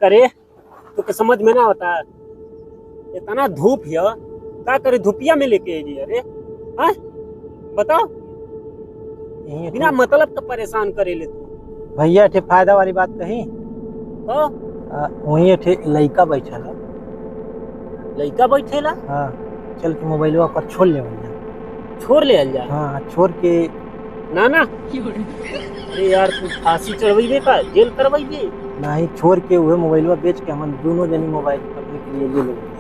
करे तो के समझ में ना होता। इतना धूप है, का करे धूपिया में लेके अइली अरे। हाँ बताओ, यही बिना मतलब का परेशान करे ले तू। भैया ठे फायदा वाली बात कही। हाँ वही ठे लइका बैठल है। लड़का बैठेला। हाँ, चल के मोबाइलवा पर छोड़ ले भैया। छोड़ ले जा। हाँ, छोड़ के ना ना, अरे यार तू फांसी चढ़वेबे का, जेल करवेबे। नहीं, छोड़ के वह मोबाइलवा बेच के हम दोनों जनी मोबाइल अपने के लिए ले लेंगे।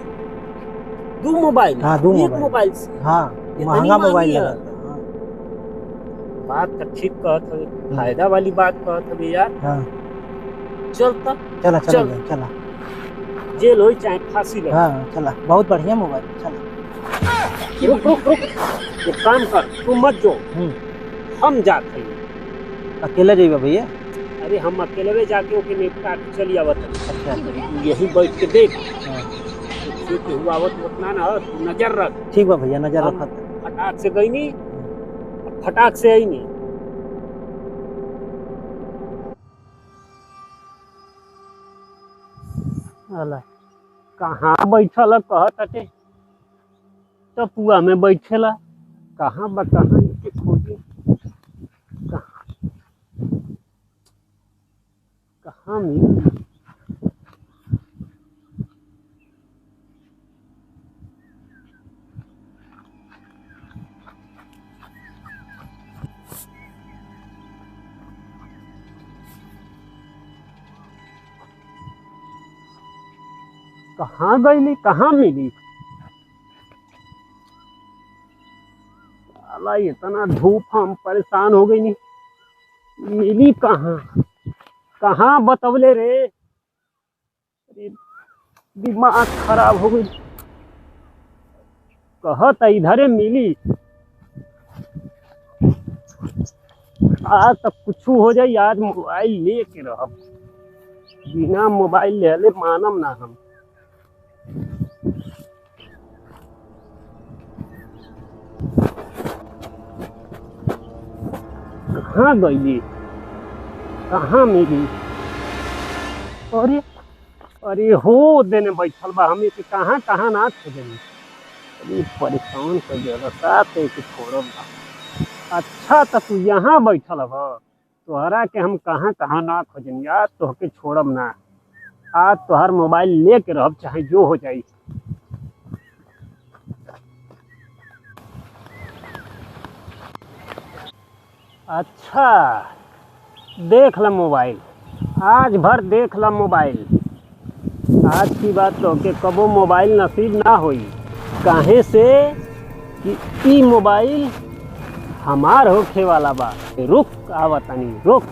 दो मोबाइल? हाँ, दो एक मोबाइल से? हाँ, महंगा मोबाइल लगा था। हाँ। बात तो ठीक कहत है, फायदा वाली बात कहत है यार। हाँ, चल तब चला चला चल। चला, जेल हो चाहे फांसी लगे। हाँ चला, बहुत बढ़िया मोबाइल, चला। रुक रुक रुक, एक काम कर, तू मत जो, हम जाते हैं। अकेला जाइबा भैया? अरे हम अकेले जाके ओके निपटा के चली आवत है। अच्छा, यही बैठ के देख हाँ। के हुआ आवत उतना ना, तू नजर रख। ठीक बा भैया, नजर हम रखत। फटाक से गई नहीं, फटाक से आई नहीं। अला कहाँ बैठल कहत अटे, टपुआ में बैठेला। कहाँ बा, कहाँ के खोजी, कहाँ मिली। कहाँ गईली, कहाँ मिली। साला इतना धूप, हम परेशान हो गई। नहीं मिली कहाँ, कहाँ बतवले रे। अरे दिमाग खराब हो गई। कहत इधरे मिली। आज तक कुछ हो जाए, आज मोबाइल लेके रहब। बिना मोबाइल ले मानम ना हम। कहाँ गई, कहाँ मिली। अरे अरे हो देने बैठल बा, हमें के कहाँ कहाँ ना खोजनी। अरे परेशान कर दिया, साथ एक छोड़ब बा। अच्छा तो तू यहाँ बैठल बा, तोहरा के हम कहाँ कहाँ ना खोजनी। आज तोहके छोड़ब ना, आज तोहर मोबाइल लेके रहब, चाहे जो हो जाई। अच्छा देख ला मोबाइल, आज भर देख ला मोबाइल। आज की बात तो के कबो मोबाइल नसीब ना होई, काहे से कि ई मोबाइल हमार होखे वाला बा। रुक आवतानी, रुक।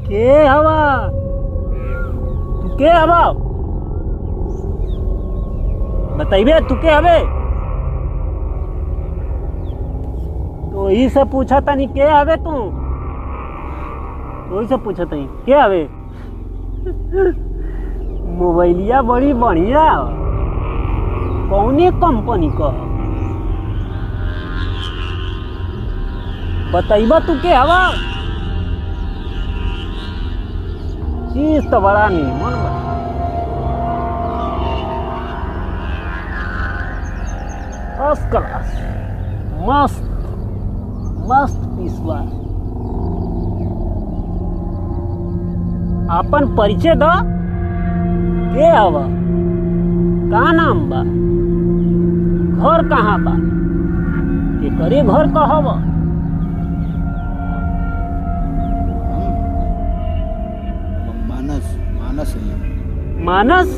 के हवा तू के हवा बताइबे तू के हवे तो ही से पूछा तनी के हवे तू तो ही से पूछा तनी के हवे मोबाइलिया बड़ी बढ़िया कौने कंपनी का बताइबा तू के हवा चीज तो बड़ा निमन बा फर्स्ट क्लास मस्त मस्त पीसवा अपन परिचय दो के हवा का नाम बा घर कहाँ बा के करे घर कहवा मानस मानस है मानस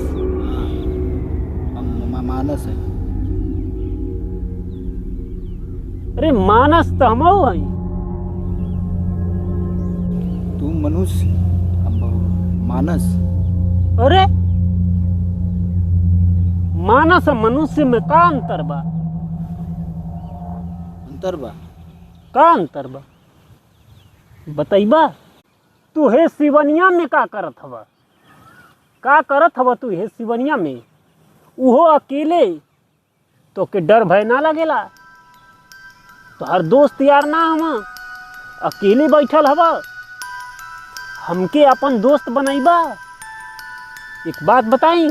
हम मानस है। अरे मानस तो हम हई तू मनुष्य हम मानस। अरे मानस और मनुष्य में का अंतर बा अंतर बा का अंतर बा बताइबा तू हे सिवनिया में का करत हवा तू हे सिवनिया में उहो अकेले तो के डर भय ना लगेला तो हर दोस्त यार ना हम अकेले बैठल हवा हमके अपन दोस्त बनाइबा एक बात बताई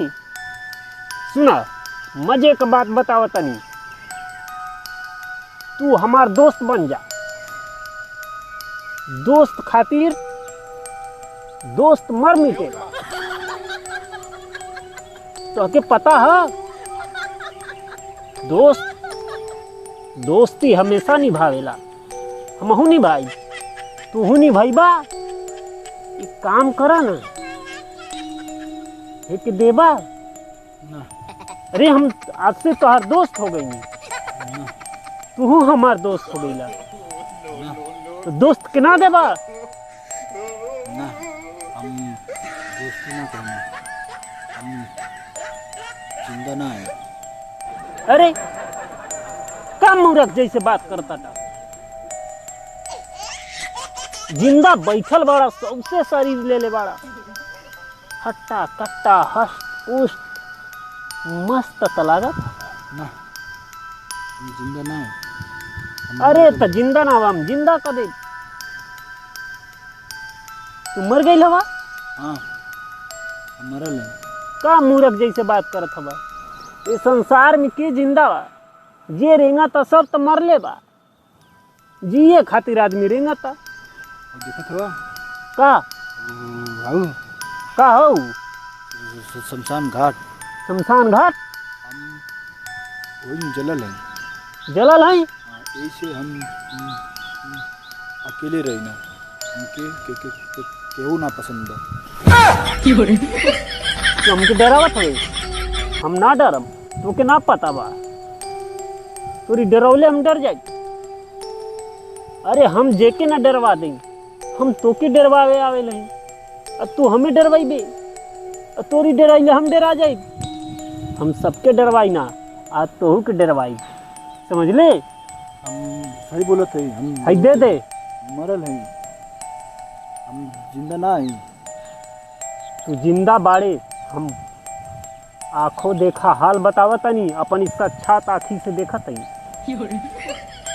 सुना मजे का बात बताओ तनी तू हमार दोस्त बन जा दोस्त खातिर दोस्त मर मिटेगा तो के पता है दोस्ती हमेशा निभावेला हमहू निभाई तू निभाईबा एक काम करा ना एक देबा ना। अरे हम आज से तोहार दोस्त हो गई तू हमार दोस्त हो गईला तो दोस्त के ना देबा ना हम दोस्ती ना करना हम जिंदा ना है। अरे का मूर्ख जैसे बात करता था जिंदा बैठल बाड़ा सबसे शरीर ले ले बाड़ा हट्टा कट्टा हष्ट पुष्ट मस्त त लागत ना हम जिंदा ना है। अरे तो जिंदा ना हम जिंदा कर दे तू मर गई हवा हाँ हम मरल है। का मूर्ख जैसे बात करत हवा ये संसार में के जिंदा बा जे रेंगा तो सब तो मरले बा जिए खातिर आदमी रेंगा था और देखत हुआ का भाऊ का हो शमशान घाट शमशान घाट हम वही में जलल है। जलल है ऐसे हम अकेले रही ना हमके केहू ना पसंद बा। तो हमके डरावत हो हम ना डरम तोके ना पता बा तोरी डरौले हम डर जाए अरे हम जेके ना डरवा देंगे हम तोके डरवावे आवे नहीं अब तू हमें डरवाइबे तोरी डराइले हम डरा जाए हम सबके डरवाई ना आज तोहू के डरवाई समझ ले हम सही बोलत है हम है दे दे मरल है हम जिंदा ना है। तू जिंदा बाड़े हम आँखों देखा हाल बतावता नहीं अपनी साक्षात आँखी से देखा थी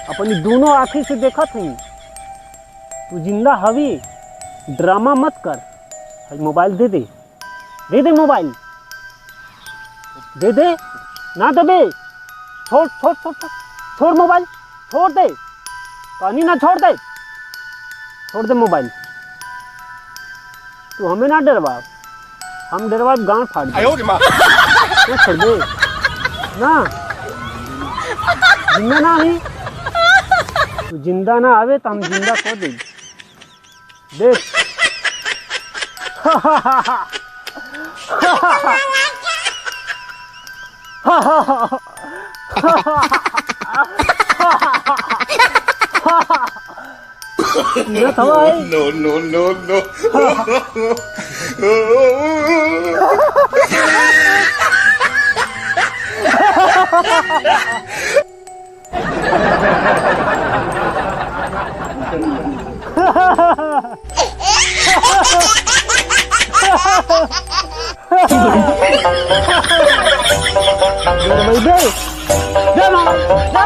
अपनी दोनों आँखी से देखा थी तू जिंदा हवी ड्रामा मत कर मोबाइल दे दे मोबाइल दे दे ना दबे छोड़ छोड़ छोड़ छोड़ छोड़ मोबाइल छोड़ दे पानी ना छोड़ दे मोबाइल तू हमें ना डरवा हम डरवा गांड फाड़ दे तो छोड़ दे ना जिंदा ना ही तू जिंदा ना आवे तो हम जिंदा कर दे देख हा हा हा हा ha ha ha ha ha न थवा है No, no, no, no. भाई दे जा मामा जा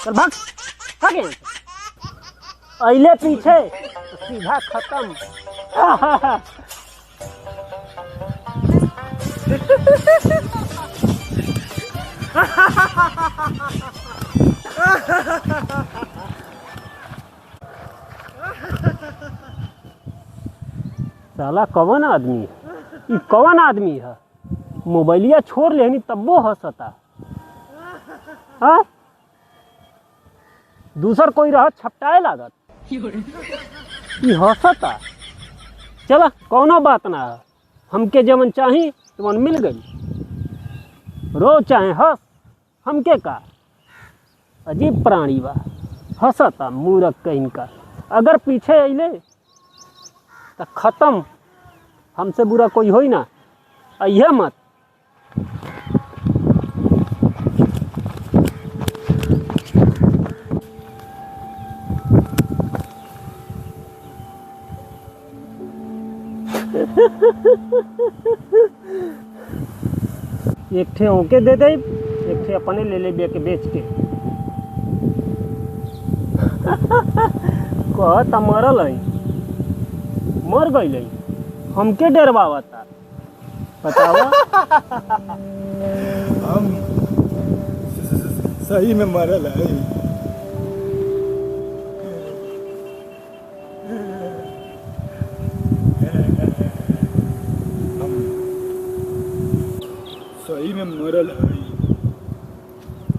चल भाग भाग यहाँ से। अइले पीछे तो सीधा खत्म। साला कौन आदमी है? ई कौन आदमी है? मोबाइलिया छोड़ लेनी तब्बो हंसता। हाँ दूसर कोई रह छपटाए लागत ई हंसता। चला कौनो बात ना है, हमके जमन चाही तुमन मिल गई। रो चाहे हंस हमके का। अजीब प्राणी बा, हंसता मूर्ख कहीं का। अगर पीछे अइले तो खत्म, हमसे बुरा कोई होई ना। अइहे मत। एक ठे ओके दे दे, एक ठे अपने ले ले के बेच के। कहता मरल है, मर गई, हमके डरवावता। बतावा हम सही में मरल है। हम सही में मरल है।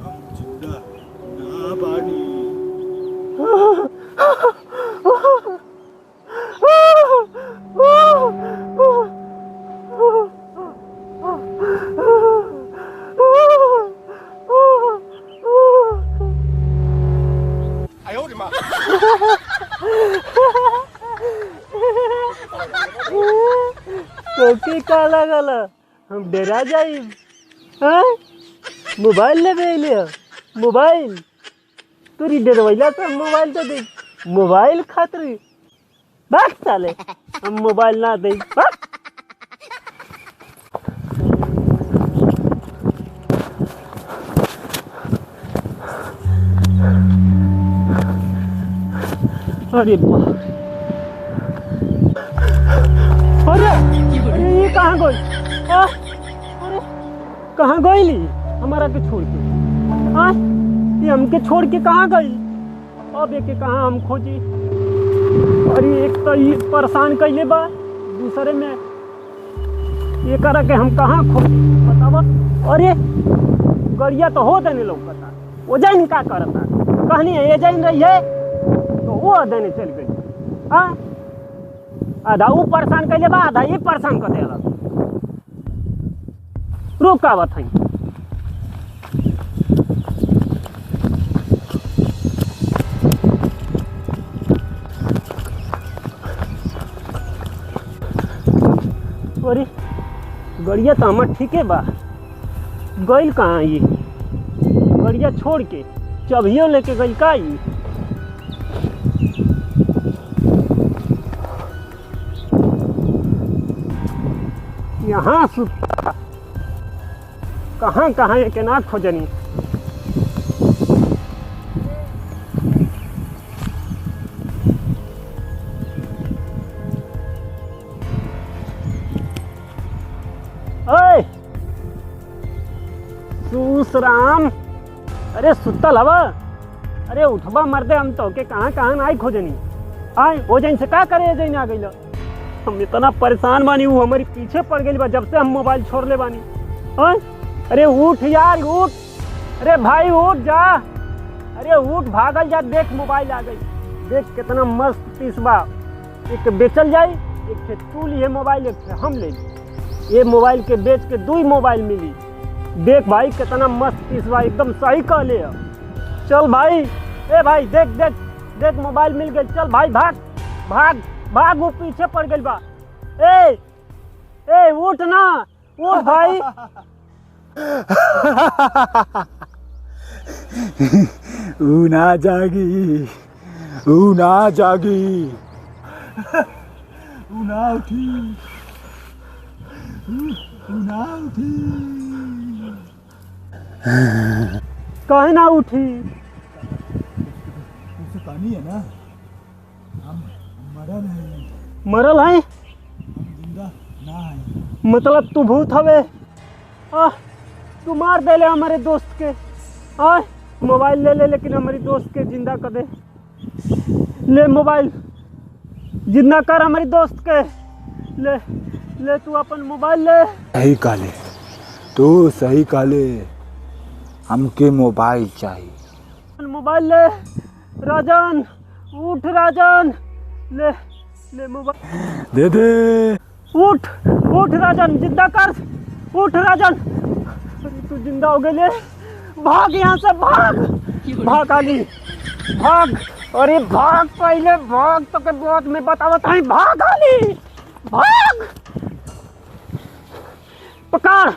हम जिंदा ना बानी। तो का लगल हम डरा जाई। हाँ मोबाइल ले ले मोबाइल तोरी डरवैला तो मोबाइल तो दे। मोबाइल खातिर भाग साले, हम मोबाइल ना दे। अरे अरे ये कहाँ गई? अरे कहाँ गई हमारा के छोड़ के? हाँ ये हमके छोड़ के कहाँ गई? अब एक कहाँ हम खोजी? अरे एक तो ये परेशान कैले बा, दूसरे में ये करा के हम कहाँ खोजी बतावा। अरे गड़िया तो हो देने लोग पता वो जाइन का करता कहनी है ये जाइन रही है तो वो देने चल गई। हाँ आधा वो परेशान कैले बा, आधा ये परेशान कर देला। रुकावत है अरे गड़िया तो हमार ठीके बा, गइल कहाँ ये? गड़िया छोड़ के चबियो लेके गइल का ये? यहाँ सुता कहाँ कहाँ ये के ना खोजनी। ओए सुसराम, अरे सुतल हवा? अरे उठवा मरदे, हम तो के कहाँ कहाँ ना खोजनी। आए वो जैन से का करे जैन आ गई। हम इतना परेशान बानी, वो हमारी पीछे पड़ गई बा जब से हम मोबाइल छोड़ ले बानी। आए अरे उठ यार उठ, अरे भाई उठ जा, अरे उठ भागल जा। देख मोबाइल आ गई, देख कितना मस्त पीस बा, एक बेचल जाए एक थे तू लिए मोबाइल, एक थे हम ले ली। ये मोबाइल के बेच के 2 मोबाइल मिली। देख भाई कितना मस्त पीस बा, एकदम सही कहले है। चल भाई, ए भाई देख देख देख मोबाइल मिल गई। चल भाई भाग भाग भाग, वो पीछे पड़ गई बा। ए ए उठ ना, उठ भाई। ऊ ना जागी, ऊ ना जागी, ऊ ना उठी, ऊ ना उठी। कहे ना उठी? उसे पानी है ना, हम मरल है। मरल है? हम जिंदा ना है। मतलब तू भूत हवे? तू मार दे ले हमारे दोस्त के। मोबाइल ले ले, लेकिन हमारी दोस्त के जिंदा कर दे। ले मोबाइल जिंदा कर हमारी दोस्त के। ले ले तू अपन मोबाइल ले। सही काले, तू सही काले, हमके मोबाइल चाहिए। अपन मोबाइल ले। राजन उठ, राजन ले ले मोबाइल दे दे। उठ उठ राजन, जिंदा कर। उठ राजन, अरे तू जिंदा हो गए। भाग यहाँ से, भाग भाग आली, भाग। अरे भाग, पहले भाग, तो के बाद में बतावत है। भाग आली, भाग। पकड़।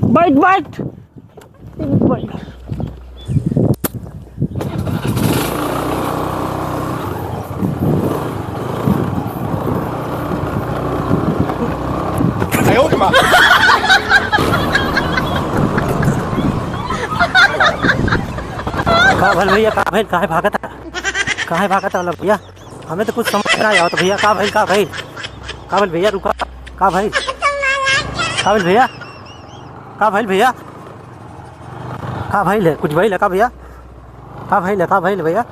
बैठ बैठ बैठ। का भइल भैया, का भइल, काहे भागत है, काहे भागत है भैया? हमें तो कुछ समझ ना आया। तो भैया का भइल, का भइल, का भइल भैया? रुका, का भइल, का भइल भैया, का भइल भैया, का भइल है? कुछ भइल है का भैया? का भइल है, का भइल भैया?